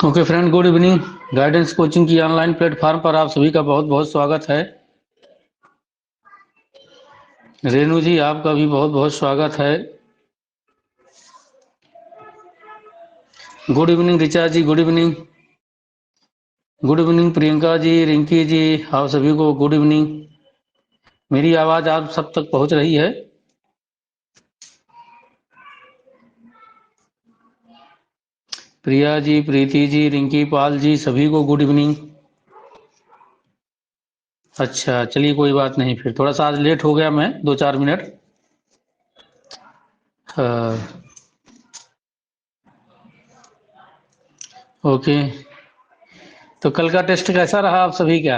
Okay friend, good evening. Guidance coaching की online platform पर आप सभी का बहुत बहुत स्वागत है। रेनू जी, आपका भी बहुत बहुत स्वागत है। Good evening Richa ji, good evening. Good evening Priyanka ji, Rinki ji, आप सभी को गुड इवनिंग। मेरी आवाज़ आप सब तक पहुंच रही है? प्रिया जी, प्रीति जी, रिंकी पाल जी, सभी को गुड इवनिंग। अच्छा, चलिए कोई बात नहीं, फिर थोड़ा सा आज लेट हो गया मैं 2-4 मिनट। ओके। तो कल का टेस्ट कैसा रहा आप सभी का?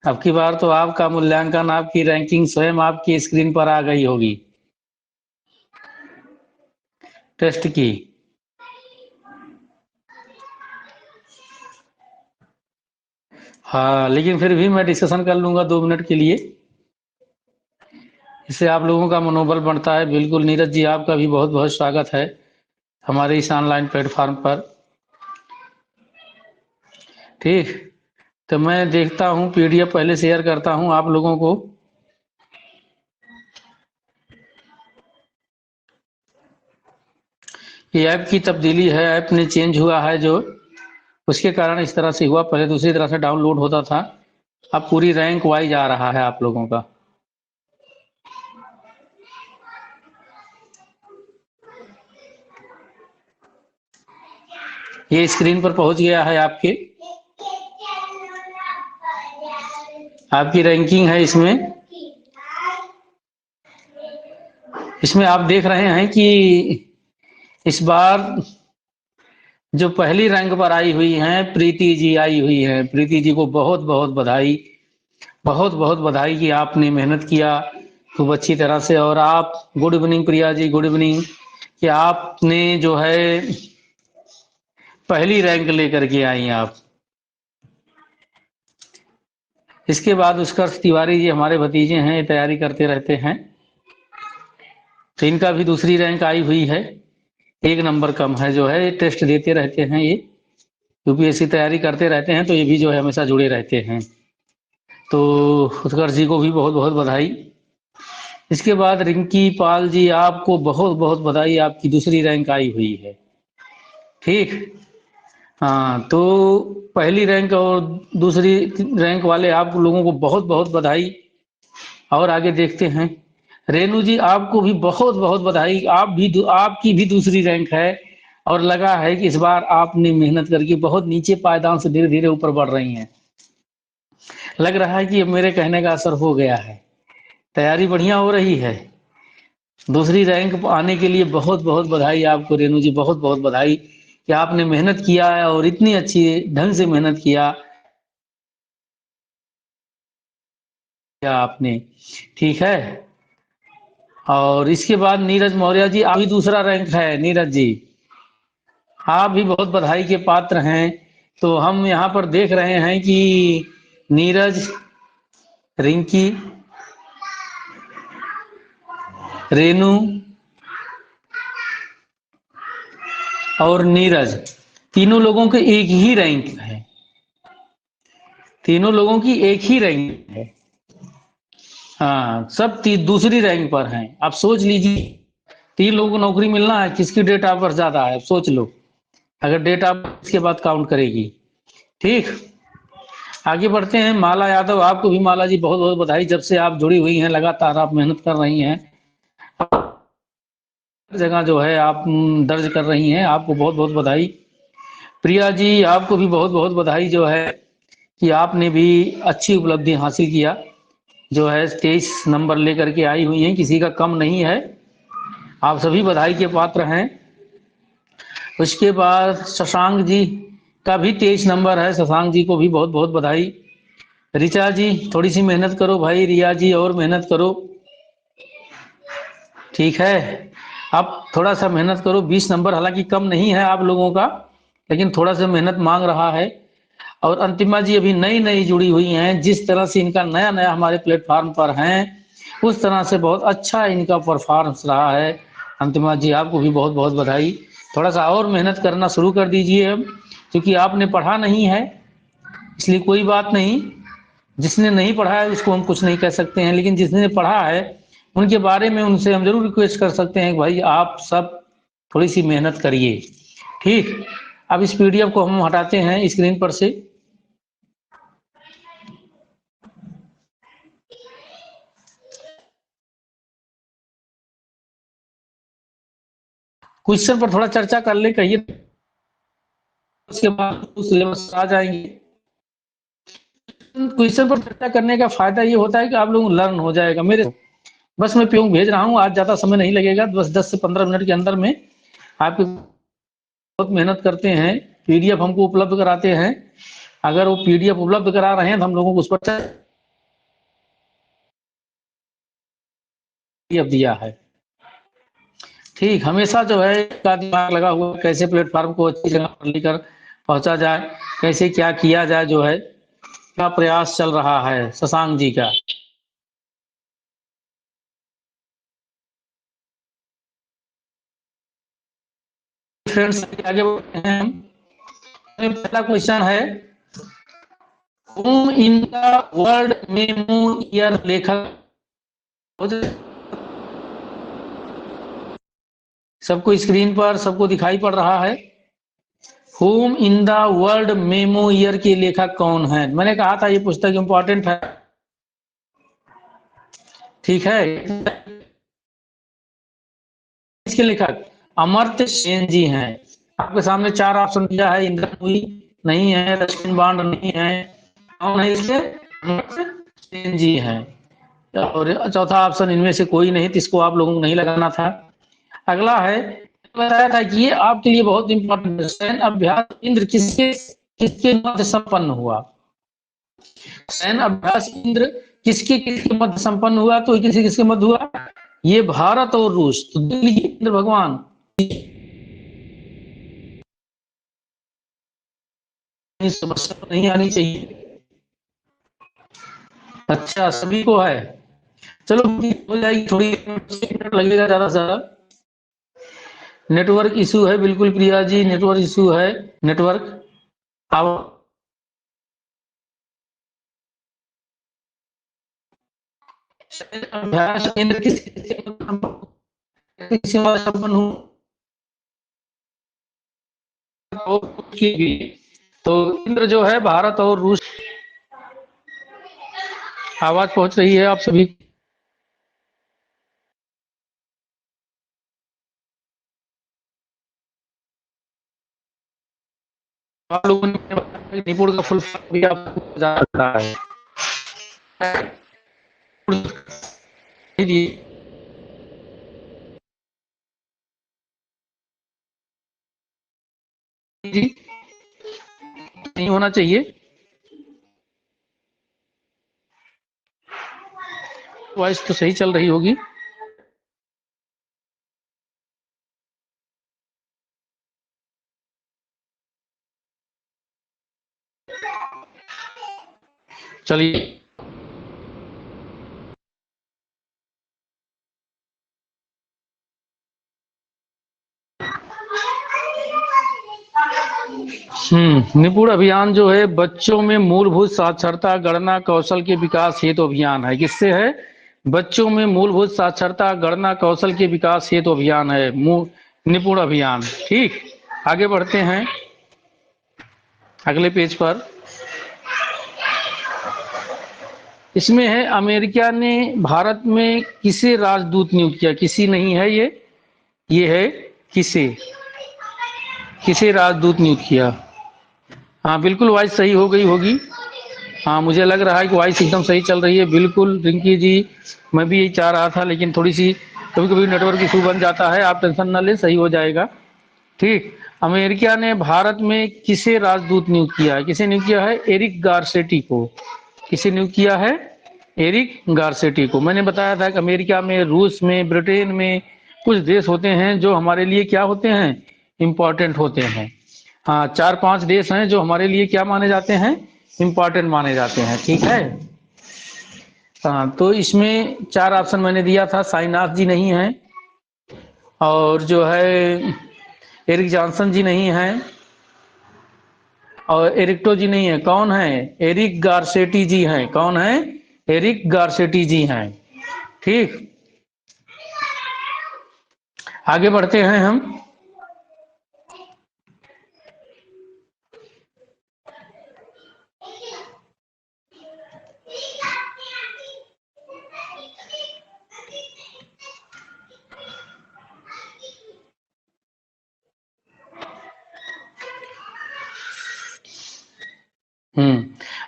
अब की बार तो आपका मूल्यांकन, आपकी रैंकिंग स्वयं आपकी स्क्रीन पर आ गई होगी टेस्ट की। हाँ, लेकिन फिर भी मैं डिस्कशन कर लूंगा 2 मिनट के लिए। इससे आप लोगों का मनोबल बढ़ता है। बिल्कुल नीरज जी, आपका भी बहुत बहुत स्वागत है हमारे इस ऑनलाइन प्लेटफॉर्म पर। ठीक। तो मैं देखता हूँ, पीडीएफ पहले शेयर करता हूँ आप लोगों को। ये ऐप की तब्दीली है, ऐप ने चेंज हुआ है जो, उसके कारण इस तरह से हुआ। पहले दूसरी तरह से डाउनलोड होता था, अब पूरी रैंक वाइज आ रहा है आप लोगों का। ये स्क्रीन पर पहुंच गया है आपके, आपकी रैंकिंग है इसमें। इसमें आप देख रहे हैं कि इस बार जो पहली रैंक पर आई हुई हैं प्रीति जी आई हुई हैं। प्रीति जी को बहुत बहुत बधाई, बहुत बहुत बधाई कि आपने मेहनत किया खूब अच्छी तरह से। और आप, good evening Priya ji, good evening, कि आपने जो है पहली रैंक लेकर के आई आप। इसके बाद उत्कर्ष तिवारी जी हमारे भतीजे हैं, ये तैयारी करते रहते हैं, तो इनका भी दूसरी रैंक आई हुई है। 1 नंबर कम है जो है, ये टेस्ट देते रहते हैं, ये यूपीएससी तैयारी करते रहते हैं, तो ये भी जो है हमेशा जुड़े रहते हैं। तो उत्कर्ष जी को भी बहुत बहुत बधाई। इसके बाद रिंकी पाल जी, आपको बहुत बहुत बधाई, आपकी दूसरी रैंक आई हुई है। ठीक। हाँ, तो पहली रैंक और दूसरी रैंक वाले आप लोगों को बहुत बहुत बधाई। और आगे देखते हैं। रेनू जी, आपको भी बहुत बहुत बधाई, आपकी भी दूसरी रैंक है। और लगा है कि इस बार आपने मेहनत करके बहुत नीचे पायदान से धीरे धीरे ऊपर बढ़ रही हैं। लग रहा है कि अब मेरे कहने का असर हो गया है, तैयारी बढ़िया हो रही है। दूसरी रैंक आने के लिए बहुत बहुत बधाई आपको रेनू जी, बहुत बहुत बधाई कि आपने मेहनत किया है और इतनी अच्छी ढंग से मेहनत किया आपने। ठीक है। और इसके बाद नीरज मौर्य जी, आप भी दूसरा रैंक है नीरज जी, आप भी बहुत बधाई के पात्र हैं। तो हम यहाँ पर देख रहे हैं कि नीरज, रिंकी, रेनू और नीरज, तीनों लोगों के एक ही रैंक है। तीनों लोगों की एक ही रैंक है। हाँ, सब दूसरी रैंक पर हैं। आप सोच लीजिए, 3 लोगों को नौकरी मिलना है, किसकी डेट ऑफ बर्थ ज्यादा है, अब सोच लो। अगर डेट ऑफ बर्थ के बाद काउंट करेगी। ठीक। आगे बढ़ते हैं। माला यादव, आपको भी माला जी बहुत बहुत बधाई, जब से आप जुड़ी हुई हैं लगातार आप मेहनत कर रही हैं, जगह जो है आप दर्ज कर रही हैं, आपको बहुत बहुत बधाई। प्रिया जी, आपको भी बहुत बहुत बधाई जो है कि आपने भी अच्छी उपलब्धि हासिल किया, जो है 23 नंबर लेकर के आई हुई हैं, किसी का कम नहीं है, आप सभी बधाई के पात्र हैं। उसके बाद शशांक जी का भी 23 नंबर है, शशांक जी को भी बहुत बहुत बधाई। रिचा जी, थोड़ी सी मेहनत करो भाई, रिया जी और मेहनत करो। ठीक है, आप थोड़ा सा मेहनत करो। 20 नंबर हालांकि कम नहीं है आप लोगों का, लेकिन थोड़ा सा मेहनत मांग रहा है। और अंतिमा जी अभी नई नई जुड़ी हुई हैं, जिस तरह से इनका नया नया हमारे प्लेटफॉर्म पर हैं, उस तरह से बहुत अच्छा इनका परफॉर्मेंस रहा है। अंतिमा जी, आपको भी बहुत बहुत बधाई। थोड़ा सा और मेहनत करना शुरू कर दीजिए अब, क्योंकि आपने पढ़ा नहीं है इसलिए कोई बात नहीं, जिसने नहीं पढ़ा है उसको हम कुछ नहीं कह सकते हैं, लेकिन जिसने पढ़ा है उनके बारे में उनसे हम जरूर रिक्वेस्ट कर सकते हैं कि भाई आप सब थोड़ी सी मेहनत करिए। ठीक, अब इस पीडीएफ को हम हटाते हैं स्क्रीन पर से। क्वेश्चन पर थोड़ा चर्चा कर ले, कहिए, उसके बाद सिलेबस आ जाएंगे। क्वेश्चन पर चर्चा करने का फायदा ये होता है कि आप लोग लर्न हो जाएगा। मेरे बस मैं पीओ भेज रहा हूँ, आज ज्यादा समय नहीं लगेगा, बस 10 से 15 मिनट के अंदर में आपकी बहुत मेहनत करते हैं, पीडीएफ हमको उपलब्ध कराते हैं। अगर वो पीडीएफ उपलब्ध करा रहे हैं तो हम लोगों को उस पर पीडीएफ दिया है। ठीक, हमेशा जो है का दिमाग लगा हुआ कैसे प्लेटफॉर्म को अच्छी जगह पर लेकर पहुंचा जाए, कैसे क्या किया जाए, जो है क्या प्रयास चल रहा है शशांक जी का। फ्रेंड्स आगे बढ़ते हैं हम। पहला क्वेश्चन है, whom in the world memo year लेखक, सबको स्क्रीन पर सबको दिखाई पड़ रहा है। whom in the world memo year के लेखक कौन है? मैंने कहा था ये पुस्तक इंपॉर्टेंट है। ठीक है, इसके लेखक अमर्त्य सेन जी हैं। आपके सामने 4 ऑप्शन दिया है, इंदिरा नूई नहीं है, लक्ष्मण बांड नहीं है, कौन है इसके? अमर्त्य सेन जी हैं। और चौथा ऑप्शन इनमें से कोई नहीं, तो इसको आप लोगों को नहीं लगाना था। अगला है, बताया था कि ये आपके लिए बहुत इंपॉर्टेंट है, सैन्य अभ्यास इंद्र किसके किसके मध्य संपन्न हुआ? सैन्य अभ्यास इंद्र किसके किसके मध्य संपन्न हुआ? तो किसी किसके मध्य हुआ? ये भारत और रूस। तो इंद्र भगवान समस्या नहीं आनी चाहिए। अच्छा, सभी को है, चलो हो जाएगी, थोड़ी मिनट लगेगा ज्यादा से ज्यादा। नेटवर्क इशू है, बिल्कुल प्रिया जी, नेटवर्क इशू है, नेटवर्क। अब अभ्यास इंद्र किसी संपन्न हुआ तो इंद्र जो है भारत और रूस। आवाज पहुंच रही है आप सभी? आप लोगों ने बताया निपुण का फुल फॉर्म भी आपको जाता है जी? नहीं होना चाहिए, वॉइस तो सही चल रही होगी। चलिए, निपुण अभियान जो है बच्चों में मूलभूत साक्षरता गणना कौशल के विकास हेतु अभियान है। किससे है? बच्चों में मूलभूत साक्षरता गणना कौशल के विकास हेतु अभियान है निपुण अभियान। ठीक, आगे बढ़ते हैं अगले पेज पर। इसमें है, अमेरिका ने भारत में किसे राजदूत नियुक्त किया? किसी नहीं है ये है किसे किसे राजदूत नियुक्त किया? हाँ बिल्कुल, वॉइस सही हो गई होगी। हाँ मुझे लग रहा है कि वॉइस एकदम सही चल रही है। बिल्कुल रिंकी जी, मैं भी यही चाह रहा था, लेकिन थोड़ी सी कभी कभी नेटवर्क इशू बन जाता है, आप टेंशन ना ले, सही हो जाएगा। ठीक, अमेरिका ने भारत में किसे राजदूत नियुक्त किया है? किसे नियुक्त किया है? एरिक गारसेटी को। किसे नियुक्त किया है? एरिक गारसेटी को। मैंने बताया था कि अमेरिका में, रूस में, ब्रिटेन में कुछ देश होते हैं जो हमारे लिए क्या होते हैं? इंपॉर्टेंट होते हैं। हाँ, 4-5 देश हैं जो हमारे लिए क्या माने जाते हैं? इंपॉर्टेंट माने जाते हैं। ठीक है, हाँ, तो इसमें 4 ऑप्शन मैंने दिया था, साईनाथ जी नहीं है, और जो है एरिक जॉनसन जी नहीं है, और एरिक्टो जी नहीं है, कौन है? एरिक गारसेटी जी हैं। कौन है? एरिक गारसेटी जी हैं। ठीक, आगे बढ़ते हैं हम।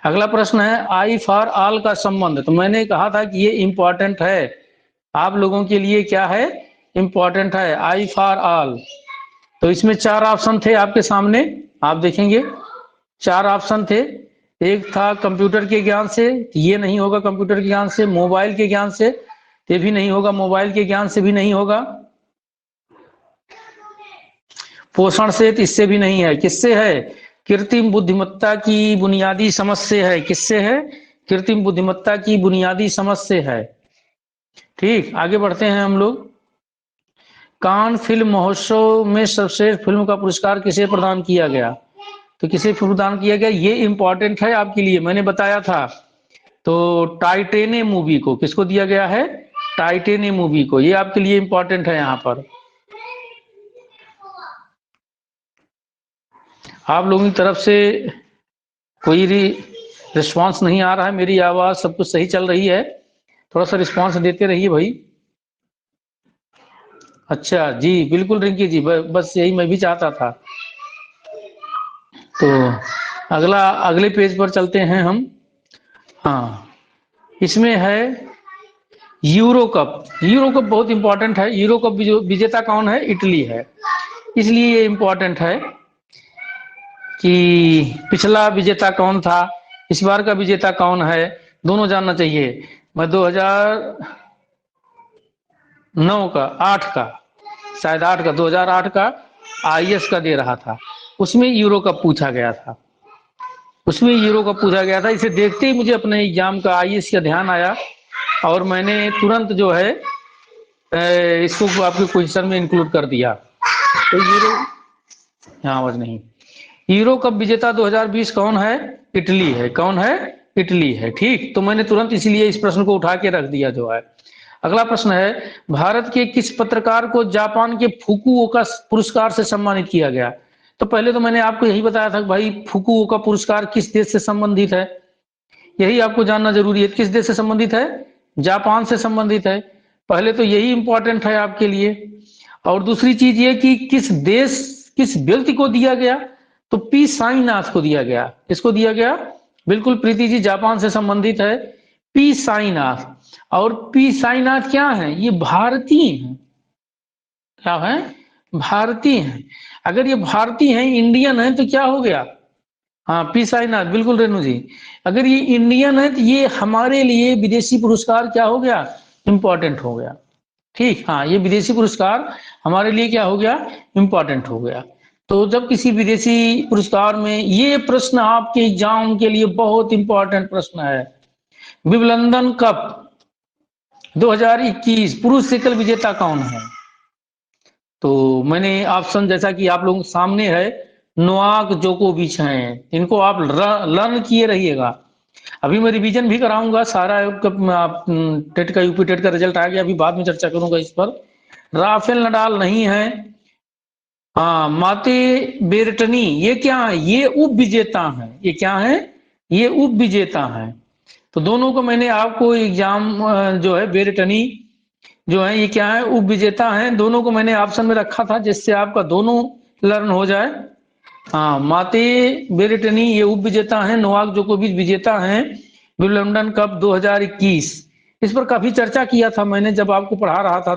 अगला प्रश्न है आई फॉर ऑल का संबंध। तो मैंने कहा था कि ये इंपॉर्टेंट है आप लोगों के लिए। क्या है? इंपॉर्टेंट है आई फॉर ऑल। तो इसमें चार ऑप्शन थे आपके सामने, आप देखेंगे चार ऑप्शन थे। एक था कंप्यूटर के ज्ञान से, ये नहीं होगा कंप्यूटर के ज्ञान से। मोबाइल के ज्ञान से, ये भी नहीं होगा। मोबाइल के ज्ञान से भी नहीं होगा। पोषण से, तो इससे भी नहीं है। किससे है? कृत्रिम बुद्धिमत्ता की बुनियादी समझ से है। किससे है? कृत्रिम बुद्धिमत्ता की बुनियादी समझ से है। ठीक, आगे बढ़ते हैं हम लोग। कान फिल्म महोत्सव में सर्वश्रेष्ठ फिल्म का पुरस्कार किसे प्रदान किया गया? तो किसे प्रदान किया गया? ये इंपॉर्टेंट है आपके लिए, मैंने बताया था। तो टाइटेने मूवी को किसको दिया गया है? टाइटेने मूवी को। ये आपके लिए इंपॉर्टेंट है। यहाँ पर आप लोगों की तरफ से कोई रिस्पांस नहीं आ रहा है। मेरी आवाज सब कुछ सही चल रही है? थोड़ा सा रिस्पांस देते रहिए भाई। अच्छा जी, बिल्कुल रिंकी जी, बस यही मैं भी चाहता था। तो अगले पेज पर चलते हैं हम। हाँ, इसमें है यूरो कप। यूरो कप बहुत इंपॉर्टेंट है। यूरो कप विजेता कौन है? इटली है। इसलिए ये इंपॉर्टेंट है कि पिछला विजेता कौन था, इस बार का विजेता कौन है, दोनों जानना चाहिए। मैं 2009 का, 8 का, शायद 8 का, 2008 का आईएएस का दे रहा था। उसमें यूरो कप पूछा गया था। उसमें यूरो कप पूछा गया था। इसे देखते ही मुझे अपने एग्जाम का आईएएस का ध्यान आया और मैंने तुरंत जो है इसको आपके क्वेश्चन में इंक्लूड कर दिया। तो यूरो, हाँ आवाज नहीं। यूरो कप विजेता 2020 कौन है? इटली है। कौन है? इटली है। ठीक, तो मैंने तुरंत इसीलिए इस प्रश्न को उठा के रख दिया जो है। अगला प्रश्न है भारत के किस पत्रकार को जापान के फुकुओका पुरस्कार से सम्मानित किया गया? तो पहले तो मैंने आपको यही बताया था कि भाई फुकुओका पुरस्कार किस देश से संबंधित है, यही आपको जानना जरूरी है। किस देश से संबंधित है? जापान से संबंधित है। पहले तो यही इंपॉर्टेंट है आपके लिए। और दूसरी चीज ये कि किस देश, किस व्यक्ति को दिया गया? तो पी साईनाथ को दिया गया। किसको दिया गया? बिल्कुल प्रीति जी, जापान से संबंधित है पी साईनाथ। और पी साईनाथ क्या है? ये भारतीय हैं। क्या है? भारतीय हैं। अगर ये भारतीय हैं, इंडियन है, तो क्या हो गया? हाँ, पी साईनाथ, बिल्कुल रेणु जी। अगर ये इंडियन है तो ये हमारे लिए विदेशी पुरस्कार क्या हो गया? इंपॉर्टेंट हो गया। ठीक, हाँ, ये विदेशी पुरस्कार हमारे लिए क्या हो गया? इंपॉर्टेंट हो गया। तो जब किसी विदेशी पुरस्कार में, ये प्रश्न आपके एग्जाम के लिए बहुत इंपॉर्टेंट प्रश्न है। विम्बलडन कप 2021 पुरुष एकल विजेता कौन है? तो मैंने ऑप्शन, जैसा कि आप लोगों के सामने है, नोवाक जोकोविच हैं। इनको आप लर्न किए रहिएगा। अभी मैं रिवीजन भी कराऊंगा सारा। टेट का, यूपी टेट का रिजल्ट आ गया, अभी बाद में चर्चा करूंगा इस पर। राफेल नडाल नहीं है। हाँ, माते बेरटनी, ये क्या है? ये उप विजेता है। ये क्या है? ये उप विजेता है। तो दोनों को मैंने आपको एग्जाम जो है बेरटनी जो है, ये क्या है? उप विजेता हैं। दोनों को मैंने ऑप्शन में रखा था जिससे आपका दोनों लर्न हो जाए। हाँ, माते बेरेटनी ये उप विजेता हैं। नोवाक जोकोविच विजेता हैं विम्बलडन कप 2021। इस पर काफी चर्चा किया था मैंने जब आपको पढ़ा रहा था।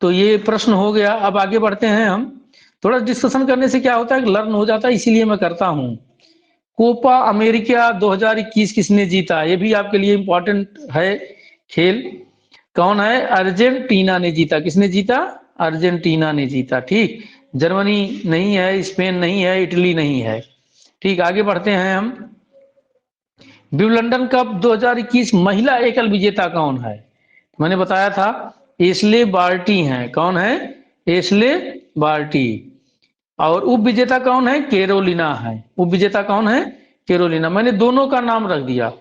तो ये प्रश्न हो गया। अब आगे बढ़ते हैं हम। थोड़ा डिस्कशन करने से क्या होता है कि लर्न हो जाता है, इसीलिए मैं करता हूँ। कोपा अमेरिका 2021 किसने जीता? ये भी आपके लिए इंपॉर्टेंट है खेल। कौन है? अर्जेंटीना ने जीता। किसने जीता? अर्जेंटीना ने जीता। ठीक, जर्मनी नहीं है, स्पेन नहीं है, इटली नहीं है। ठीक, आगे बढ़ते हैं हम। विम्बलडन कप 2021 महिला एकल विजेता कौन है? मैंने बताया था एशले बार्टी हैं। कौन है? Ashleigh Barty. और उप विजेता कौन है? कैरोलिना है। उप विजेता कौन है? कैरोलिना। मैंने दोनों का नाम रख दिया,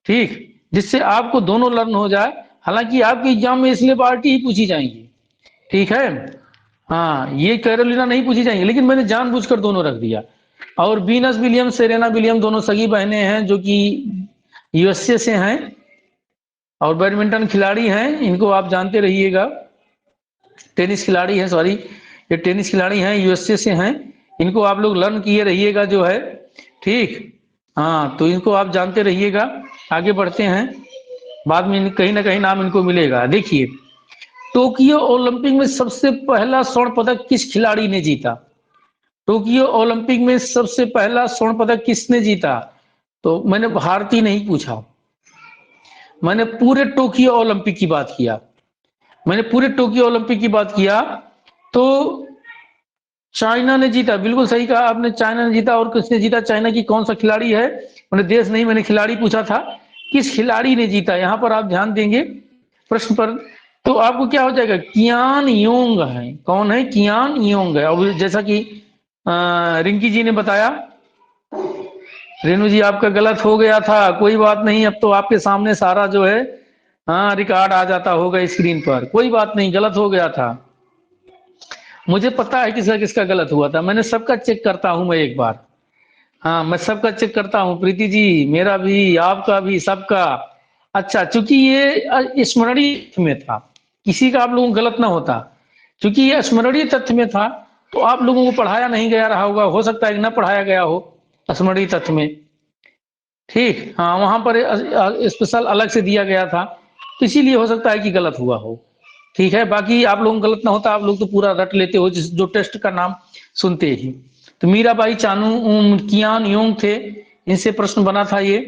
ठीक, जिससे आपको दोनों लर्न हो जाए। हालांकि आपके एग्जाम में इसलिए पार्टी ही पूछी जाएंगी, ठीक है। हाँ, ये कैरोलिना नहीं पूछी जाएंगी, लेकिन मैंने जानबूझकर दोनों रख दिया। और वीनस विलियम्स, सेरेना विलियम दोनों सगी बहनें हैं जो कि यूएसए से हैं और बैडमिंटन खिलाड़ी हैं, इनको आप जानते रहिएगा। टेनिस खिलाड़ी है, सॉरी, ये टेनिस खिलाड़ी हैं, यूएसए से हैं। इनको आप लोग लर्न किए रहिएगा जो है, ठीक। हाँ, तो इनको आप जानते रहिएगा। आगे बढ़ते हैं, बाद में कहीं ना कहीं नाम इनको मिलेगा। देखिए, टोक्यो ओलंपिक में सबसे पहला स्वर्ण पदक किस खिलाड़ी ने जीता? टोक्यो ओलंपिक में सबसे पहला स्वर्ण पदक किसने जीता? तो मैंने भारतीय नहीं पूछा, मैंने पूरे टोक्यो ओलंपिक की बात किया। मैंने पूरे टोक्यो ओलंपिक की बात किया तो चाइना ने जीता। बिल्कुल सही कहा आपने, चाइना ने जीता। और किसने जीता? चाइना की कौन सा खिलाड़ी है? मैंने देश नहीं, मैंने खिलाड़ी पूछा था। किस खिलाड़ी ने जीता, यहां पर आप ध्यान देंगे प्रश्न पर, तो आपको क्या हो जाएगा? कियान योंग है। कौन है? कियान योंग है। और जैसा कि रिंकी जी ने बताया, रेणु जी आपका गलत हो गया था, कोई बात नहीं, अब तो आपके सामने सारा जो है, हाँ, रिकॉर्ड आ जाता होगा स्क्रीन पर। कोई बात नहीं, गलत हो गया था। मुझे पता है किसका किसका गलत हुआ था, मैंने सबका चेक करता हूं मैं एक बार। हाँ, मैं सबका चेक करता हूँ प्रीति जी, मेरा भी, आपका भी, सबका। अच्छा, चूंकि ये स्मरणीय तथ्य में था, किसी का आप लोगों को गलत ना होता, क्योंकि ये स्मरणीय तथ्य में था, तो आप लोगों को पढ़ाया नहीं गया रहा होगा, हो सकता है कि ना पढ़ाया गया हो स्मरणीय तथ्य में, ठीक। हाँ, वहां पर स्पेशल अलग से दिया गया था, तो इसीलिए हो सकता है कि गलत हुआ हो, ठीक है। बाकी आप लोगों को गलत ना होता, आप लोग तो पूरा रट लेते हो जिस जो टेस्ट का नाम सुनते ही। तो मीराबाई चानू कियान योंग थे, इनसे प्रश्न बना था ये,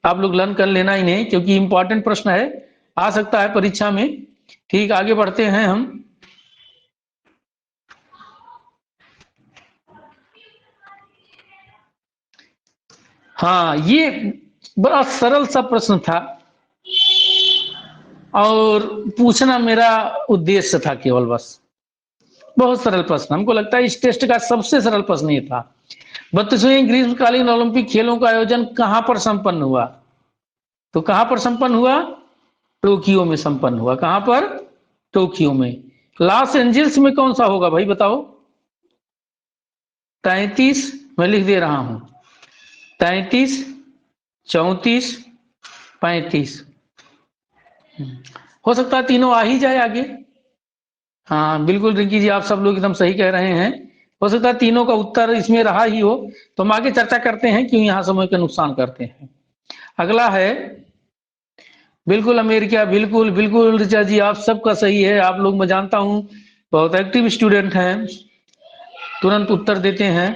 आप लोग लर्न कर लेना इन्हें, क्योंकि इंपॉर्टेंट प्रश्न है, आ सकता है परीक्षा में, ठीक। आगे बढ़ते हैं हम। हाँ, ये बड़ा सरल सा प्रश्न था और पूछना मेरा उद्देश्य था केवल, बस। बहुत सरल प्रश्न, हमको लगता है इस टेस्ट का सबसे सरल प्रश्न ये था। 32वें ग्रीष्मकालीन ओलंपिक खेलों का आयोजन कहां पर संपन्न हुआ? तो कहां पर संपन्न हुआ? टोक्यो में संपन्न हुआ। कहां पर? टोक्यो में। लॉस एंजल्स में कौन सा होगा भाई बताओ? 33, मैं लिख दे रहा हूं, 33, 34, 35। हो सकता है तीनों आ ही जाए आगे। हाँ बिल्कुल रिंकी जी, आप सब लोग एकदम सही कह रहे हैं, हो सकता है तीनों का उत्तर इसमें रहा ही हो। तो हम आगे चर्चा करते हैं क्यों यहां समय का नुकसान करते हैं। अगला है, बिल्कुल अमेरिका, बिल्कुल बिल्कुल ऋचा जी, आप सबका सही है, आप लोग मैं जानता हूं बहुत एक्टिव स्टूडेंट हैं, तुरंत उत्तर देते हैं।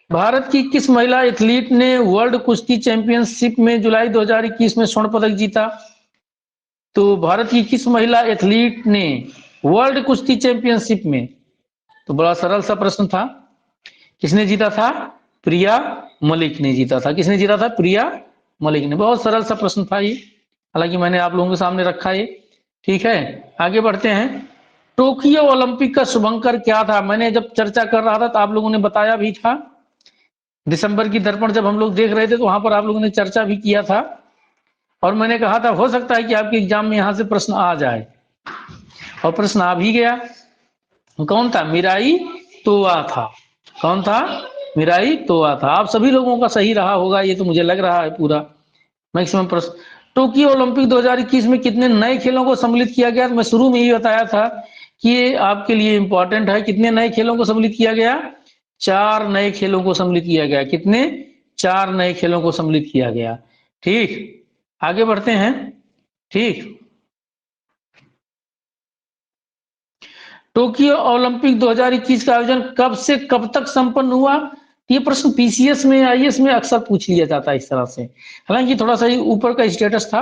भारत की किस महिला एथलीट ने वर्ल्ड कुश्ती चैंपियनशिप में जुलाई 2021 में स्वर्ण पदक जीता? तो भारत की किस महिला एथलीट ने वर्ल्ड कुश्ती चैंपियनशिप में, तो बड़ा सरल सा प्रश्न था, किसने जीता था? प्रिया मलिक ने जीता था। किसने जीता था? प्रिया मलिक ने। बहुत सरल सा प्रश्न था ये, हालांकि मैंने आप लोगों के सामने रखा ये, ठीक है। आगे बढ़ते हैं। टोक्यो ओलंपिक का शुभंकर क्या था? मैंने जब चर्चा कर रहा था तो आप लोगों ने बताया भी था, दिसंबर की दर्पण जब हम लोग देख रहे थे तो वहां पर आप लोगों ने चर्चा भी किया था, और मैंने कहा था हो सकता है कि आपके एग्जाम में यहां से प्रश्न आ जाए, और प्रश्न आ भी गया। कौन था? मिराई तोआ था। कौन था? मिराई तोआ था। आप सभी लोगों का सही रहा होगा, ये तो मुझे लग रहा है पूरा मैक्सिमम प्रश्न। टोक्यो ओलंपिक 2021 में कितने नए खेलों को सम्मिलित किया गया? मैं शुरू में ही बताया था कि ये आपके लिए इंपॉर्टेंट है। कितने नए खेलों को सम्मिलित किया गया? 4 नए खेलों को सम्मिलित किया गया। कितने? 4 नए खेलों को सम्मिलित किया गया, ठीक। आगे बढ़ते हैं, ठीक। टोक्यो ओलंपिक 2021 का आयोजन कब से कब तक संपन्न हुआ? ये प्रश्न पीसीएस में, आईएएस में अक्सर पूछ लिया जाता है इस तरह से। हालांकि थोड़ा सा ऊपर का स्टेटस था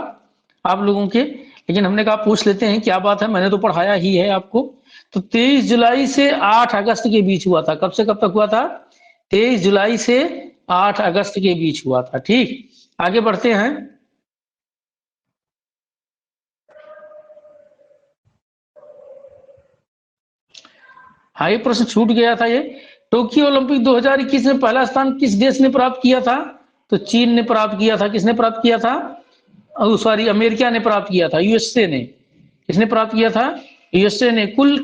आप लोगों के, लेकिन हमने कहा पूछ लेते हैं, क्या बात है, मैंने तो पढ़ाया ही है आपको। तो 23 जुलाई से 8 अगस्त के बीच हुआ था। कब से कब तक हुआ था? 23 जुलाई से 8 अगस्त के बीच हुआ था, ठीक। आगे बढ़ते हैं। हाँ, ये प्रश्न छूट गया था ये, टोक्यो ओलंपिक 2021 में पहला स्थान किस देश ने प्राप्त किया था? तो चीन ने प्राप्त किया था। किसने प्राप्त किया था? सॉरी, अमेरिका ने प्राप्त किया था, यूएसए ने। किसने प्राप्त किया था? यूएसए ने। कुल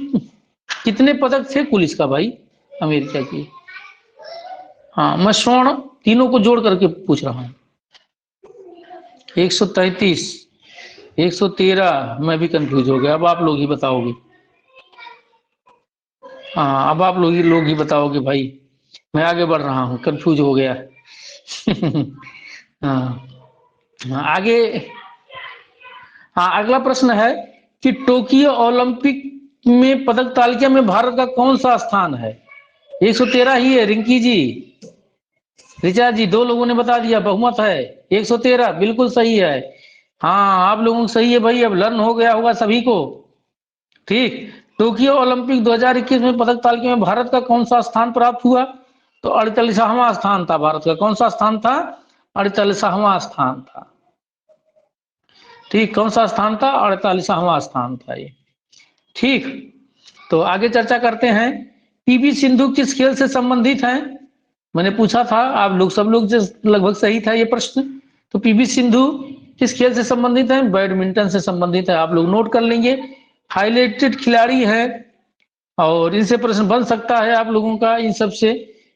कितने पदक थे कुल इसका भाई? अमेरिका की। हाँ, मैं स्वर्ण तीनों को जोड़ करके पूछ रहा हूं। 133, 113, मैं भी कंफ्यूज हो गया। अब आप लोग ही बताओगे। हाँ, अब आप लोग ही बताओगे भाई। मैं आगे बढ़ रहा हूँ, कंफ्यूज हो गया। हाँ, हाँ, आगे। हाँ, अगला प्रश्न है कि टोक्यो ओलंपिक में पदक तालिका में भारत का कौन सा स्थान है? 113 ही है रिंकी जी। ऋचा जी, दो लोगों ने बता दिया, बहुमत है। 113 बिल्कुल सही है। हाँ, आप लोगों को सही है भाई, अब लर्न हो गया होगा सभी को। ठीक। टोक्यो ओलंपिक 2021 में पदक तालिका में भारत का कौन सा स्थान प्राप्त हुआ? तो 48वां स्थान था भारत का। कौन सा स्थान था? 48वां स्थान था। ठीक, कौन सा स्थान था? 48वां स्थान था ये। ठीक, तो आगे चर्चा करते हैं। पीवी सिंधु किस खेल से संबंधित हैं? मैंने पूछा था, आप लोग सब लोग लगभग सही था ये प्रश्न। तो पीवी सिंधु किस खेल से संबंधित है? बैडमिंटन से संबंधित है। आप लोग नोट कर लेंगे, हाईलाइटेड खिलाड़ी है और इनसे प्रश्न बन सकता है आप लोगों का इन सब से,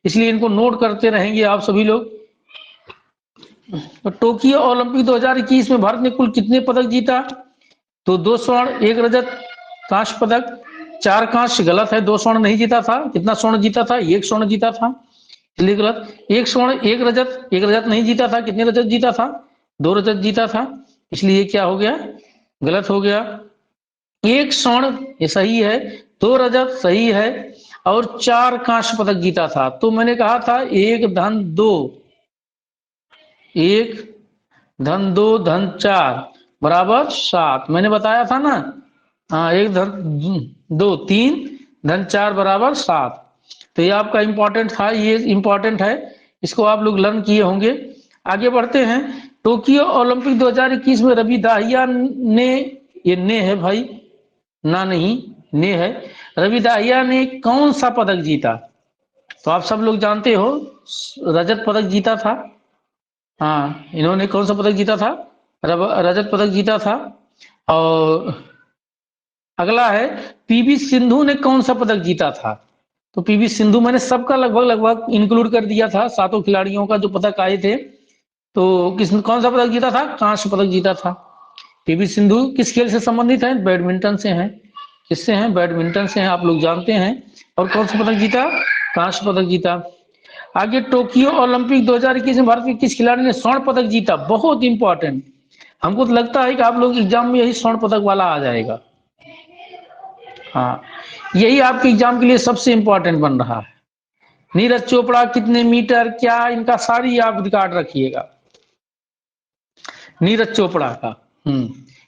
इसलिए इनको नोट करते रहेंगे आप सभी लोग। तो टोक्यो ओलंपिक 2021 में भारत ने कुल कितने पदक जीता? तो 2 स्वर्ण, 1 रजत, कांस्य पदक, 4 कांस्य। गलत है, 2 स्वर्ण नहीं जीता था। कितना स्वर्ण जीता था? 1 स्वर्ण जीता था, इसलिए गलत। 1 स्वर्ण, 1 रजत, 1 रजत नहीं जीता था। कितने रजत जीता था? 2 रजत जीता था, इसलिए क्या हो गया? गलत हो गया। 1 स्वर्ण ये सही है, 2 रजत सही है और 4 कांस्य पदक जीता था। तो मैंने कहा था 1 धन 2, 1 धन 2 धन 4 बराबर 7। मैंने बताया था ना। हाँ, 1 धन 2 3 धन 4 बराबर 7। तो ये आपका इंपॉर्टेंट था, ये इंपॉर्टेंट है, इसको आप लोग लर्न किए होंगे। आगे बढ़ते हैं। टोक्यो ओलंपिक 2021 में रवि दाहिया ने, ये ने है भाई, ना नहीं, ने है। रवि दाहिया ने कौन सा पदक जीता? तो आप सब लोग जानते हो, रजत पदक जीता था। हाँ, इन्होंने कौन सा पदक जीता था? रजत पदक जीता था। और अगला है, पीवी सिंधु ने कौन सा पदक जीता था? तो पीवी सिंधु मैंने सबका लगभग लगभग इंक्लूड कर दिया था, 7 खिलाड़ियों का जो पदक आए थे। तो कौन सा पदक जीता था? कांस्य पदक जीता था। पीवी सिंधु किस खेल से संबंधित है? बैडमिंटन से हैं। किससे हैं? बैडमिंटन से हैं, आप लोग जानते हैं। और कौन सा पदक जीता? कांस्य पदक जीता। आगे, टोक्यो ओलंपिक 2021 में भारत के किस खिलाड़ी ने स्वर्ण पदक जीता? बहुत इंपॉर्टेंट, हमको तो लगता है कि आप लोग एग्जाम में यही स्वर्ण पदक वाला आ जाएगा। हाँ, यही आपके एग्जाम के लिए सबसे इंपॉर्टेंट बन रहा है। नीरज चोपड़ा कितने मीटर, क्या, इनका सारी आप रिकॉर्ड रखिएगा। नीरज चोपड़ा का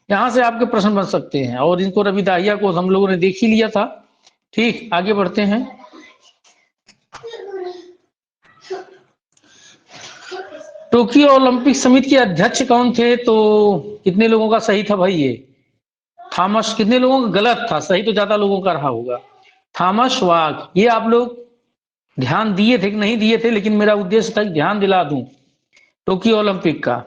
यहां से आपके प्रश्न बन सकते हैं। और इनको रवि दाहिया को हम लोगों ने देख ही लिया था। ठीक, आगे बढ़ते हैं। टोक्यो ओलंपिक समिति के अध्यक्ष कौन थे? तो कितने लोगों का सही था भाई? ये थॉमस। कितने लोगों का गलत था? सही तो ज्यादा लोगों का रहा होगा। थॉमस वाक। ये आप लोग ध्यान दिए थे कि नहीं दिए थे, लेकिन मेरा उद्देश्य था कि ध्यान दिला दूं। टोक्यो ओलंपिक का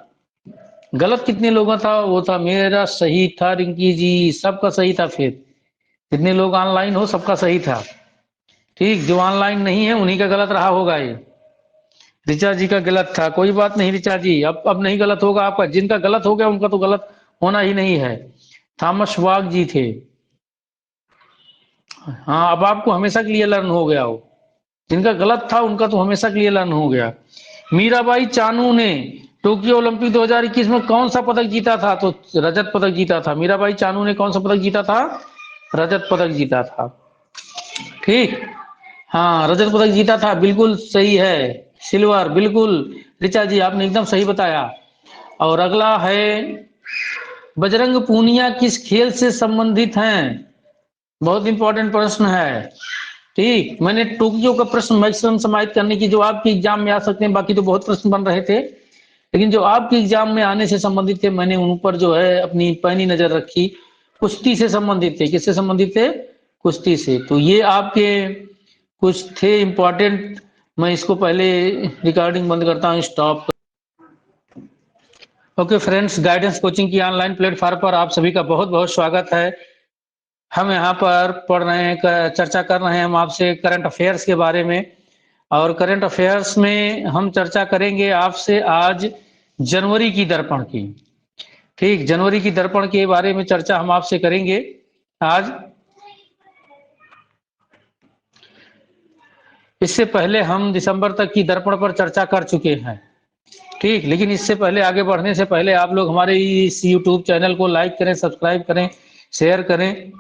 गलत कितने लोगों था? वो था मेरा सही था रिंकी जी, सबका सही था। फिर कितने लोग ऑनलाइन हो, सबका सही था। ठीक, जो ऑनलाइन नहीं है उन्हीं का गलत रहा होगा। ये ऋचा जी का गलत था, कोई बात नहीं ऋचा जी, अब नहीं गलत होगा आपका। जिनका गलत हो गया उनका तो गलत होना ही नहीं है। थॉमस वाक जी थे। हाँ, अब आपको हमेशा के लिए लर्न हो गया हो। जिनका गलत था उनका तो हमेशा के लिए लर्न हो गया। मीराबाई चानू ने टोक्यो ओलंपिक 2021 में कौन सा पदक जीता था? तो रजत पदक जीता था। मीराबाई चानू ने कौन सा पदक जीता था? रजत पदक जीता था। ठीक, हाँ, रजत पदक जीता था, बिल्कुल सही है। सिल्वर, बिल्कुल ऋचा जी आपने एकदम सही बताया। और अगला है, बजरंग पूनिया किस खेल से संबंधित हैं? बहुत इंपॉर्टेंट प्रश्न है। ठीक, मैंने टोक्यो का प्रश्न मैक्सिमम समाहित करने की, जो आपके एग्जाम में आ सकते हैं, बाकी तो बहुत प्रश्न बन रहे थे, लेकिन जो आपके एग्जाम में आने से संबंधित थे मैंने उन पर जो है अपनी पैनी नजर रखी। कुश्ती से संबंधित थे। किससे संबंधित थे? कुश्ती से। तो ये आपके कुछ थे इम्पोर्टेंट, मैं इसको पहले रिकॉर्डिंग बंद करता हूँ, stop. Okay friends, guidance coaching की ऑनलाइन प्लेटफॉर्म पर आप सभी का बहुत बहुत स्वागत है। हम यहाँ पर पढ़ रहे हैं, चर्चा कर रहे हैं हम आपसे करंट अफेयर्स के बारे में। और करंट अफेयर्स में हम चर्चा करेंगे आपसे आज जनवरी की दर्पण की। ठीक, जनवरी की दर्पण के बारे में चर्चा हम आपसे करेंगे आज। इससे पहले हम दिसंबर तक की दर्पण पर चर्चा कर चुके हैं। ठीक, लेकिन इससे पहले आगे बढ़ने से पहले आप लोग हमारे इस यूट्यूब चैनल को लाइक करें, सब्सक्राइब करें, शेयर करें।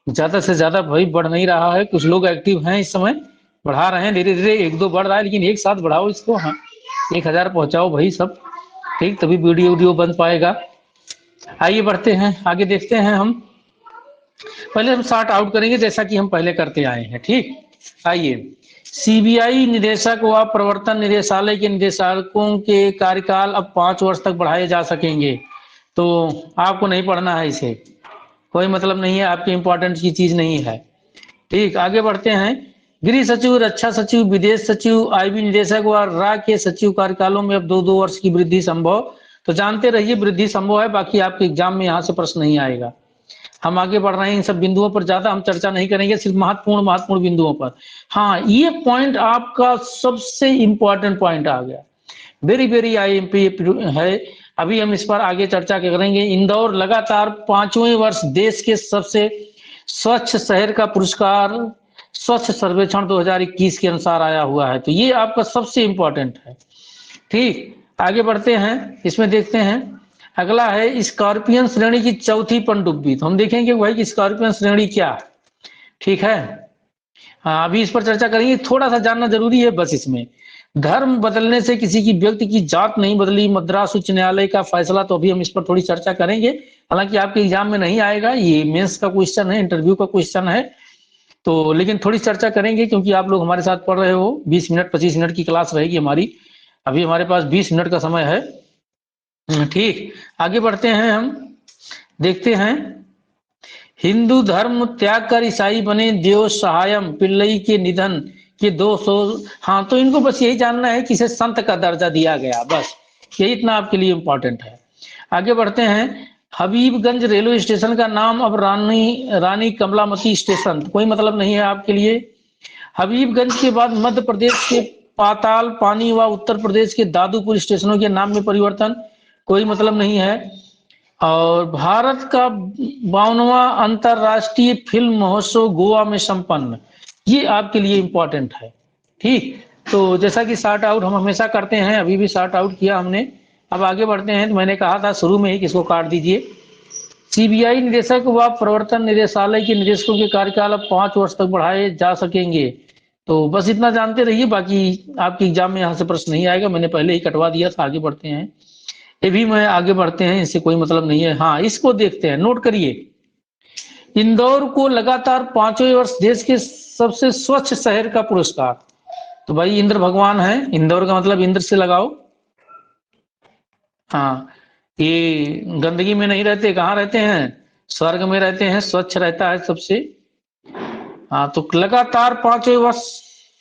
ज्यादा से ज्यादा भाई बढ़ नहीं रहा है, कुछ लोग एक्टिव हैं इस समय, बढ़ा रहे हैं धीरे धीरे, एक दो बढ़ रहा है, लेकिन एक साथ बढ़ाओ इसको। हाँ, 1000 पहुंचाओ भाई सब, ठीक, तभी वीडियो बन पाएगा। आइए बढ़ते हैं आगे, देखते हैं हम। पहले हम शॉर्ट आउट करेंगे जैसा कि हम पहले करते आए हैं। ठीक, आइए। सीबीआई निदेशक व प्रवर्तन निदेशालय के निदेशकों के कार्यकाल अब 5 वर्ष तक बढ़ाए जा सकेंगे। तो आपको नहीं पढ़ना है इसे, कोई मतलब नहीं है, आपकी इंपॉर्टेंट की चीज नहीं है। ठीक, आगे बढ़ते हैं। गृह सचिव, रक्षा सचिव, विदेश सचिव, आईबी निदेशक व रा के सचिव कार्यकालों में अब 2-2 वर्ष की वृद्धि संभव। तो जानते रहिए वृद्धि संभव है, बाकी आपके एग्जाम में यहाँ से प्रश्न नहीं आएगा। हम आगे बढ़ रहे हैं, इन सब बिंदुओं पर ज्यादा हम चर्चा नहीं करेंगे, सिर्फ महत्वपूर्ण बिंदुओं पर। हाँ, ये पॉइंट आपका सबसे इंपॉर्टेंट पॉइंट आ गया, वेरी वेरी आईएमपी है। अभी हम इस पर आगे चर्चा करेंगे। इंदौर लगातार 5वें वर्ष देश के सबसे स्वच्छ शहर का पुरस्कार स्वच्छ सर्वेक्षण 2021 के अनुसार आया हुआ है। तो ये आपका सबसे इंपॉर्टेंट है। ठीक, आगे बढ़ते हैं, इसमें देखते हैं। अगला है स्कॉर्पियन श्रेणी की चौथी पनडुब्बी। तो हम देखेंगे भाई स्कॉर्पियन श्रेणी क्या। ठीक है, हाँ, अभी इस पर चर्चा करेंगे, थोड़ा सा जानना जरूरी है बस इसमें। धर्म बदलने से किसी की व्यक्ति की जात नहीं बदली, मद्रास उच्च न्यायालय का फैसला। तो अभी हम इस पर थोड़ी चर्चा करेंगे, हालांकि आपके एग्जाम में नहीं आएगा, ये मेंस का क्वेश्चन है, इंटरव्यू का क्वेश्चन है। तो लेकिन थोड़ी चर्चा करेंगे क्योंकि आप लोग हमारे साथ पढ़ रहे हो। 20 मिनट 25 मिनट की क्लास रहेगी हमारी, अभी हमारे पास 20 मिनट का समय है। ठीक, आगे बढ़ते हैं हम, देखते हैं। हिंदू धर्म त्याग कर ईसाई बने देव सहायम पिल्लई के निधन के 200। हाँ, तो इनको बस यही जानना है कि इसे संत का दर्जा दिया गया, बस यही इतना आपके लिए इंपॉर्टेंट है। आगे बढ़ते हैं। हबीबगंज रेलवे स्टेशन का नाम अब रानी कमलामती स्टेशन। कोई मतलब नहीं है आपके लिए। हबीबगंज के बाद मध्य प्रदेश के पाताल पानी व उत्तर प्रदेश के दादूपुर स्टेशनों के नाम में परिवर्तन, कोई मतलब नहीं है। और भारत का 52वां अंतरराष्ट्रीय फिल्म महोत्सव गोवा में संपन्न, ये आपके लिए इंपॉर्टेंट है। ठीक, तो जैसा कि शॉर्ट आउट हम हमेशा करते हैं, अभी भी शॉर्ट आउट किया हमने। अब आगे बढ़ते हैं। तो मैंने कहा था शुरू में ही, किसको काट दीजिए। सीबीआई निदेशक व प्रवर्तन निदेशालय के निदेशकों के कार्यकाल अब 5 वर्ष तक बढ़ाए जा सकेंगे। तो बस इतना जानते रहिए, बाकी आपके एग्जाम में यहाँ से प्रश्न नहीं आएगा, मैंने पहले ही कटवा दिया था। आगे बढ़ते हैं, ये भी मैं आगे बढ़ते हैं, इससे कोई मतलब नहीं है। हाँ, इसको देखते हैं, नोट करिए। इंदौर को लगातार 5वें वर्ष देश के सबसे स्वच्छ शहर का पुरस्कार। तो भाई इंद्र भगवान है, इंदौर का मतलब इंद्र से लगाओ। हाँ, ये गंदगी में नहीं रहते, कहाँ रहते हैं? स्वर्ग में रहते हैं, स्वच्छ रहता है सबसे। हाँ, तो लगातार 5वें वर्ष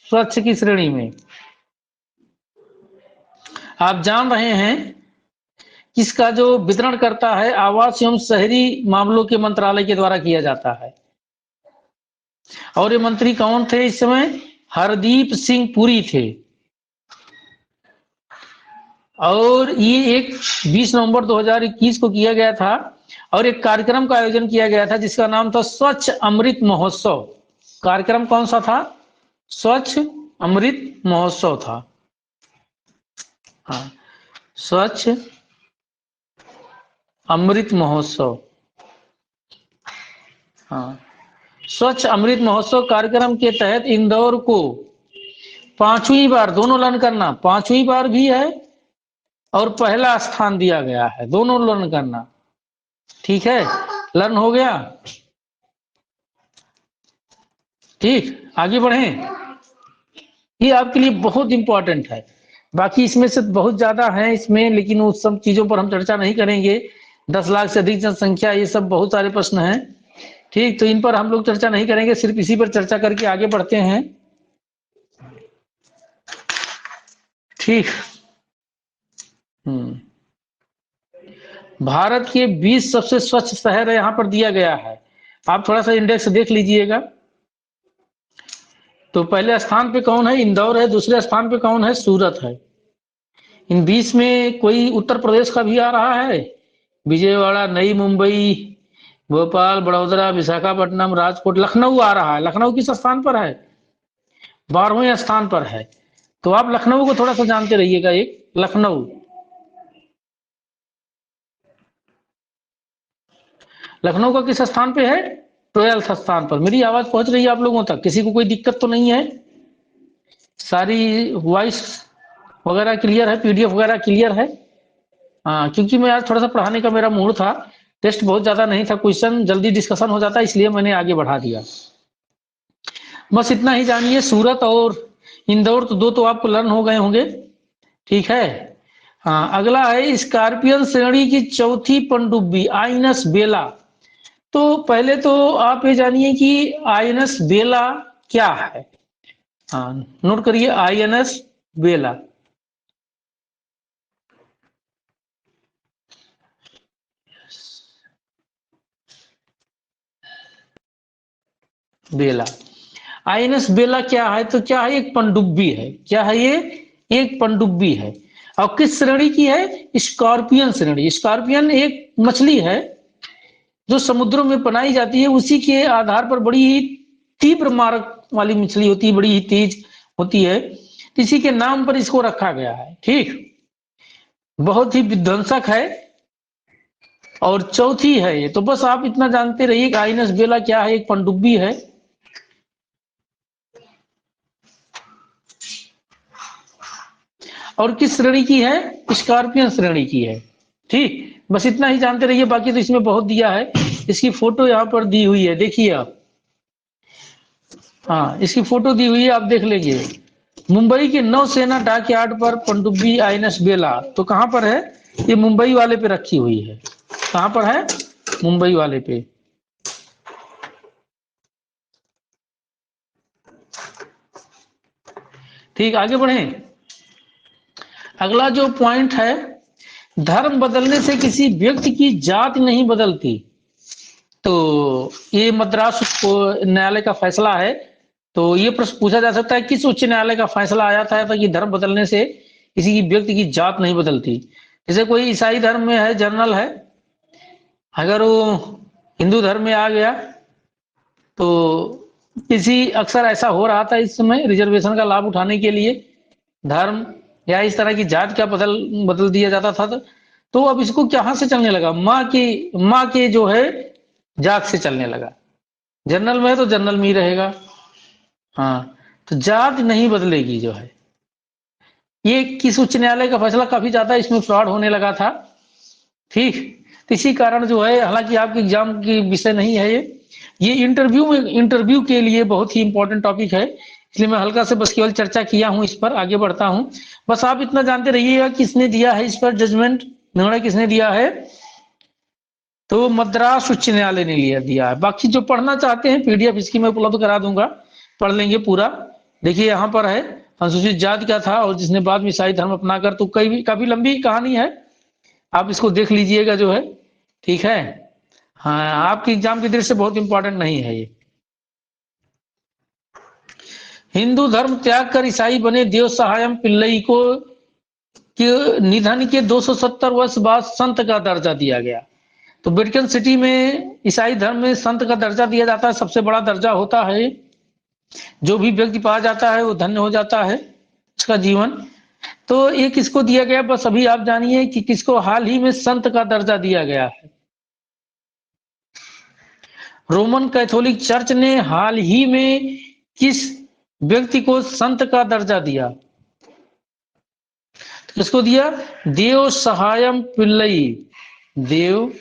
स्वच्छ की श्रेणी में आप जान रहे हैं किसका जो वितरण करता है, आवास एवं शहरी मामलों के मंत्रालय के द्वारा किया जाता है। और ये मंत्री कौन थे इस समय? हरदीप सिंह पुरी थे। और ये एक 20 नवंबर 2021 को किया गया था, और एक कार्यक्रम का आयोजन किया गया था जिसका नाम था स्वच्छ अमृत महोत्सव। कार्यक्रम कौन सा था? स्वच्छ अमृत महोत्सव था। हाँ, स्वच्छ अमृत महोत्सव। हाँ, स्वच्छ अमृत महोत्सव कार्यक्रम के तहत इंदौर को 5वीं बार, दोनों लर्न करना, 5वीं बार भी है और पहला स्थान दिया गया है, दोनों लर्न करना। ठीक है, लर्न हो गया। ठीक, आगे बढ़ें। ये आपके लिए बहुत इंपॉर्टेंट है, बाकी इसमें से बहुत ज्यादा है इसमें, लेकिन उस सब चीजों पर हम चर्चा नहीं करेंगे। 10 लाख से अधिक जनसंख्या, ये सब बहुत सारे प्रश्न हैं। ठीक, तो इन पर हम लोग चर्चा नहीं करेंगे, सिर्फ इसी पर चर्चा करके आगे बढ़ते हैं। ठीक। भारत के 20 सबसे स्वच्छ शहर यहाँ पर दिया गया है, आप थोड़ा सा इंडेक्स देख लीजिएगा। तो पहले स्थान पे कौन है? इंदौर है। दूसरे स्थान पे कौन है? सूरत है। इन 20 में कोई उत्तर प्रदेश का भी आ रहा है? विजयवाड़ा, नई मुंबई, भोपाल, बड़ौदा, विशाखापट्टनम, राजकोट, लखनऊ आ रहा है। लखनऊ किस स्थान पर है? 12वें स्थान पर है। तो आप लखनऊ को थोड़ा सा जानते रहिएगा। एक लखनऊ, लखनऊ का किस स्थान पे है? 12th स्थान पर। मेरी आवाज पहुंच रही है आप लोगों तक? किसी को कोई दिक्कत तो नहीं है? सारी वॉइस वगैरह क्लियर है? पीडीएफ वगैरह क्लियर है? हाँ, क्योंकि मैं आज थोड़ा सा पढ़ाने का मेरा मूड था, टेस्ट बहुत ज्यादा नहीं था, क्वेश्चन जल्दी डिस्कशन हो जाता, इसलिए मैंने आगे बढ़ा दिया। बस इतना ही जानिए। सूरत और इंदौर तो दो तो आपको लर्न हो गए होंगे, ठीक है। हाँ, अगला है स्कॉर्पियन श्रेणी की चौथी पनडुब्बी आईएनएस बेला। तो पहले तो आप ये जानिए कि आईएनएस बेला क्या है। हाँ, नोट करिए आईएनएस बेला। बेला, आईएनएस बेला क्या है? तो क्या है? एक पनडुब्बी है। क्या है ये? एक पनडुब्बी है। और किस श्रेणी की है? स्कॉर्पियन श्रेणी। स्कॉर्पियन एक मछली है जो समुद्रों में बनाई जाती है, उसी के आधार पर बड़ी ही तीव्र मारक वाली मछली होती है, बड़ी ही तेज होती है, इसी के नाम पर इसको रखा गया है। ठीक, बहुत ही विध्वंसक है और चौथी है ये। तो बस आप इतना जानते रहिए कि आईएनएस बेला क्या है? एक पनडुब्बी है। और किस श्रेणी की है? स्कॉर्पियन श्रेणी की है। ठीक, बस इतना ही जानते रहिए, बाकी तो इसमें बहुत दिया है। इसकी फोटो यहाँ पर दी हुई है, देखिए आप। हाँ, इसकी फोटो दी हुई है, आप देख लीजिए। मुंबई के नौसेना डाकयार्ड पर पनडुब्बी आईएनएस बेला। तो कहां पर है? ये मुंबई वाले पे रखी हुई है। कहां पर है? मुंबई वाले पे। ठीक, आगे बढ़े। अगला जो पॉइंट है, धर्म बदलने से किसी व्यक्ति की जाति नहीं बदलती। तो ये मद्रास न्यायालय का फैसला है। तो ये प्रश्न पूछा जा सकता है, किस उच्च न्यायालय का फैसला आया था कि धर्म बदलने से किसी की व्यक्ति की जात नहीं बदलती। जैसे कोई ईसाई धर्म में है, जनरल है, अगर वो हिंदू धर्म में आ गया तो किसी अक्सर ऐसा हो रहा था इस समय रिजर्वेशन का लाभ उठाने के लिए धर्म या इस तरह की जात क्या बदल दिया जाता था। तो अब इसको कहां से चलने लगा? माँ के जो है जात से चलने लगा। जनरल में है तो जनरल में ही रहेगा। हाँ, तो जात नहीं बदलेगी जो है। ये किस उच्च न्यायालय का फैसला? काफी ज्यादा इसमें फ्रॉड होने लगा था। ठीक, तो इसी कारण जो है, हालांकि आपके एग्जाम की विषय नहीं है ये इंटरव्यू के लिए बहुत ही इंपॉर्टेंट टॉपिक है, इसलिए मैं हल्का से बस केवल चर्चा किया हूं, इस पर आगे बढ़ता हूं। बस आप इतना जानते रहिएगा किसने दिया है इस पर जजमेंट, निर्णय किसने दिया है? तो मद्रास उच्च न्यायालय ने दिया है। बाकी जो पढ़ना चाहते हैं पीडीएफ इसकी मैं उपलब्ध करा दूंगा, पढ़ लेंगे पूरा। देखिए यहाँ पर है अनुसूचित जाति क्या था और जिसने बाद में ईसाई धर्म अपनाकर, तो काफी लंबी कहानी है, आप इसको देख लीजिएगा जो है। ठीक है, हाँ, आपके एग्जाम की दृष्टि से बहुत इंपॉर्टेंट नहीं है ये। हिंदू धर्म त्याग कर ईसाई बने देव सहायम पिल्लई को के निधन के 270 वर्ष बाद संत का दर्जा दिया गया। तो वेटिकन सिटी में ईसाई धर्म में संत का दर्जा दिया जाता है, सबसे बड़ा दर्जा होता है। जो भी व्यक्ति पा जाता है वो धन्य हो जाता है उसका जीवन। तो ये किसको दिया गया? बस अभी आप जानिए कि किसको हाल ही में संत का दर्जा दिया गया है। रोमन कैथोलिक चर्च ने हाल ही में किस व्यक्ति को संत का दर्जा दिया? किसको दिया? देव सहायम पिल्लई। देव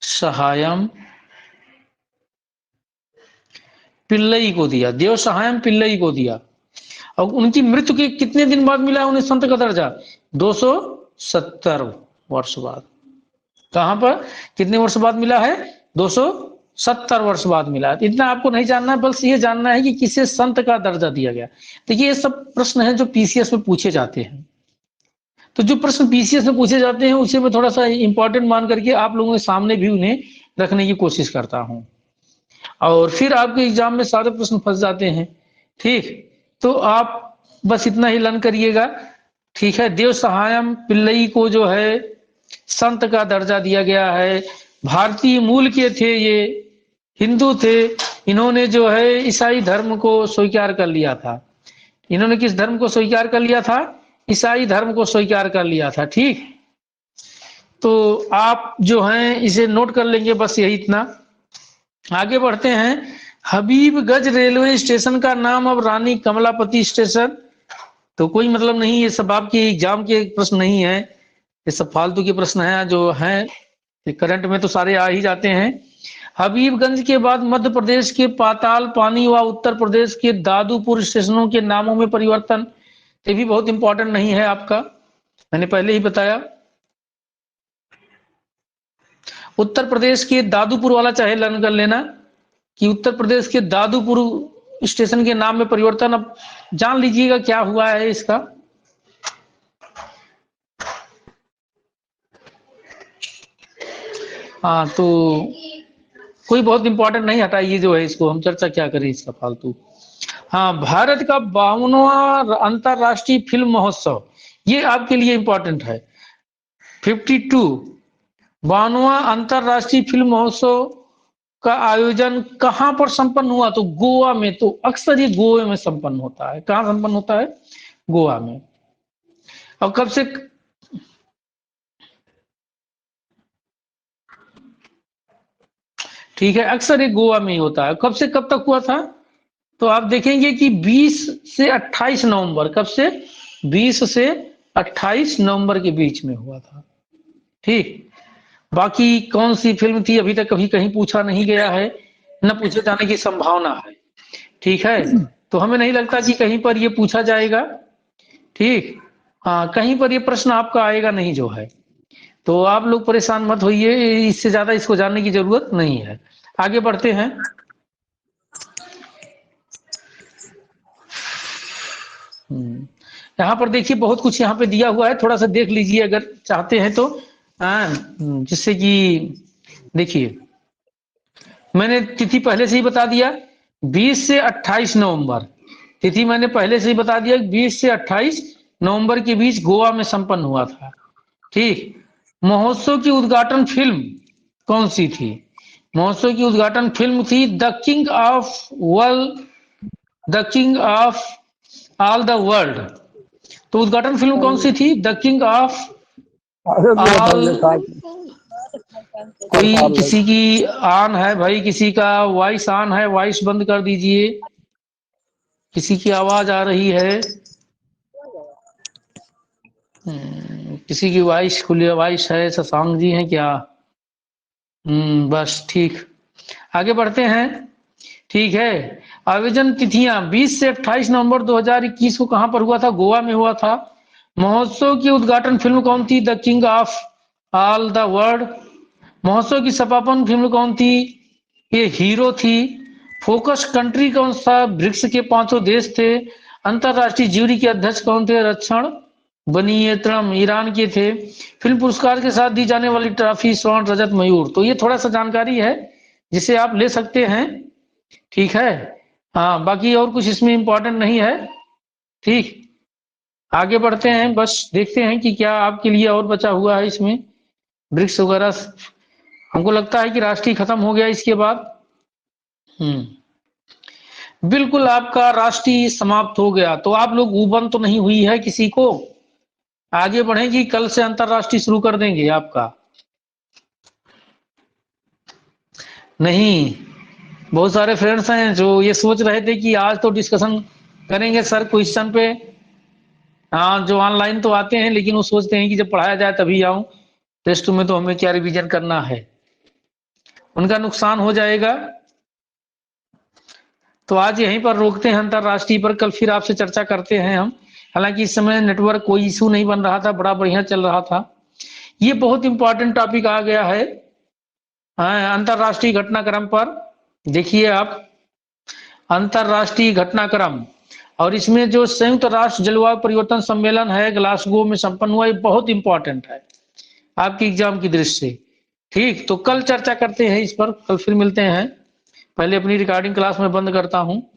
सहायम पिल्लई को दिया। देव सहायम पिल्लई को दिया। और उनकी मृत्यु के कितने दिन बाद मिला उन्हें संत का दर्जा? 270 वर्ष बाद। कहां पर कितने वर्ष बाद मिला है? 270 70 वर्ष बाद मिला। तो इतना आपको नहीं जानना है, बस ये जानना है कि किसे संत का दर्जा दिया गया। तो ये सब प्रश्न है जो पीसीएस में पूछे जाते हैं। तो जो प्रश्न पीसीएस में पूछे जाते हैं उसे मैं थोड़ा सा इंपॉर्टेंट मान करके आप लोगों के सामने भी उन्हें रखने की कोशिश करता हूं, और फिर आपके एग्जाम में सारे प्रश्न फंस जाते हैं। ठीक, तो आप बस इतना ही लर्न करिएगा। ठीक है, देव सहायम पिल्लई को जो है संत का दर्जा दिया गया है। भारतीय मूल के थे, ये हिंदू थे, इन्होंने जो है ईसाई धर्म को स्वीकार कर लिया था। इन्होंने किस धर्म को स्वीकार कर लिया था? ईसाई धर्म को स्वीकार कर लिया था। ठीक, तो आप जो हैं इसे नोट कर लेंगे, बस यही इतना। आगे बढ़ते हैं। हबीबगंज रेलवे स्टेशन का नाम अब रानी कमलापति स्टेशन। तो कोई मतलब नहीं, ये सब आपके एग्जाम के प्रश्न नहीं है, ये सब फालतू के प्रश्न हैं जो हैं करंट में तो सारे आ ही जाते हैं। हबीबगंज के बाद मध्य प्रदेश के पाताल पानी व उत्तर प्रदेश के दादूपुर स्टेशनों के नामों में परिवर्तन। ये भी बहुत इंपॉर्टेंट नहीं है आपका, मैंने पहले ही बताया। उत्तर प्रदेश के दादूपुर वाला चाहे लर्न कर लेना कि उत्तर प्रदेश के दादूपुर स्टेशन के नाम में परिवर्तन। अब जान लीजिएगा क्या हुआ है इसका। हाँ, तो कोई बहुत इंपॉर्टेंट नहीं, हटाइए जो है इसको, हम चर्चा क्या करें इसका फालतू। हाँ, भारत का 52वां अंतरराष्ट्रीय फिल्म महोत्सव, ये आपके लिए इंपॉर्टेंट है। 52वां अंतरराष्ट्रीय फिल्म महोत्सव का आयोजन कहां पर संपन्न हुआ? तो गोवा में। तो अक्सर ये गोवा में संपन्न होता है। कहां संपन्न होता है? गोवा में। और कब से? ठीक है, अक्सर ये गोवा में ही होता है। कब से कब तक हुआ था? तो आप देखेंगे कि 20 से 28 नवंबर। कब से? 20 से 28 नवंबर के बीच में हुआ था। ठीक, बाकी कौन सी फिल्म थी अभी तक कभी कहीं पूछा नहीं गया है, न पूछे जाने की संभावना है। ठीक है, तो हमें नहीं लगता कि कहीं पर ये पूछा जाएगा। ठीक, हाँ, कहीं पर ये प्रश्न आपका आएगा नहीं जो है। तो आप लोग परेशान मत होइए, इससे ज्यादा इसको जानने की जरूरत नहीं है। आगे बढ़ते हैं। यहाँ पर देखिए बहुत कुछ यहाँ पे दिया हुआ है, थोड़ा सा देख लीजिए अगर चाहते हैं तो। जिससे कि देखिए, मैंने तिथि पहले से ही बता दिया, 20 से 28 नवंबर तिथि मैंने पहले से ही बता दिया। 20 से 28 नवंबर के बीच गोवा में संपन्न हुआ था। ठीक, महोत्सव की उद्घाटन फिल्म कौन सी थी? महोत्सव की उद्घाटन फिल्म थी the king of all the world. तो उद्घाटन फिल्म कौन सी थी? The king of all. कोई किसी की ऑन है भाई, किसी का वॉइस ऑन है, वॉइस बंद कर दीजिए। किसी की आवाज आ रही है, किसी की वॉइस खुली वॉइस है। शशांक जी हैं क्या? बस ठीक, आगे बढ़ते हैं। ठीक है, आयोजन तिथियां 20 से 28 नवंबर 2021 को कहां पर हुआ था? गोवा में हुआ था। महोत्सव की उद्घाटन फिल्म कौन थी? The king of all the world. महोत्सव की समापन फिल्म कौन थी? ये हीरो थी। फोकस कंट्री कौन सा? ब्रिक्स के 5 देश थे। अंतरराष्ट्रीय ज्यूरी के अध्यक्ष कौन थे? रक्षण बनियेत्रम ईरान के थे। फिल्म पुरस्कार के साथ दी जाने वाली ट्रॉफी स्वर्ण रजत मयूर। तो ये थोड़ा सा जानकारी है जिसे आप ले सकते हैं। ठीक है, हाँ, बाकी और कुछ इसमें इंपॉर्टेंट नहीं है। ठीक, आगे बढ़ते हैं, बस देखते हैं कि क्या आपके लिए और बचा हुआ है इसमें। ब्रिक्स वगैरह हमको लगता है कि राष्ट्रीय खत्म हो गया इसके बाद। बिल्कुल, आपका राष्ट्रीय समाप्त हो गया। तो आप लोग उबन तो नहीं हुई है किसी को? आगे बढ़ेगी, कल से अंतरराष्ट्रीय शुरू कर देंगे आपका। नहीं, बहुत सारे फ्रेंड्स हैं जो ये सोच रहे थे कि आज तो डिस्कशन करेंगे सर क्वेश्चन पे। हाँ, जो ऑनलाइन तो आते हैं लेकिन वो सोचते हैं कि जब पढ़ाया जाए तभी आऊं, टेस्ट में तो हमें क्या रिवीजन करना है, उनका नुकसान हो जाएगा। तो आज यहीं पर रोकते हैं अंतरराष्ट्रीय पर, कल फिर आपसे चर्चा करते हैं हम। हालांकि इस समय नेटवर्क कोई इशू नहीं बन रहा था, बड़ा बढ़िया चल रहा था। ये बहुत इंपॉर्टेंट टॉपिक आ गया है। अंतरराष्ट्रीय घटनाक्रम पर देखिए आप, अंतरराष्ट्रीय घटनाक्रम, और इसमें जो संयुक्त राष्ट्र जलवायु परिवर्तन सम्मेलन है ग्लासगो में संपन्न हुआ, ये बहुत इंपॉर्टेंट है आपकी एग्जाम की दृष्टि से। ठीक, तो कल चर्चा करते हैं इस पर, कल फिर मिलते हैं। पहले अपनी रिकॉर्डिंग क्लास में बंद करता हूं।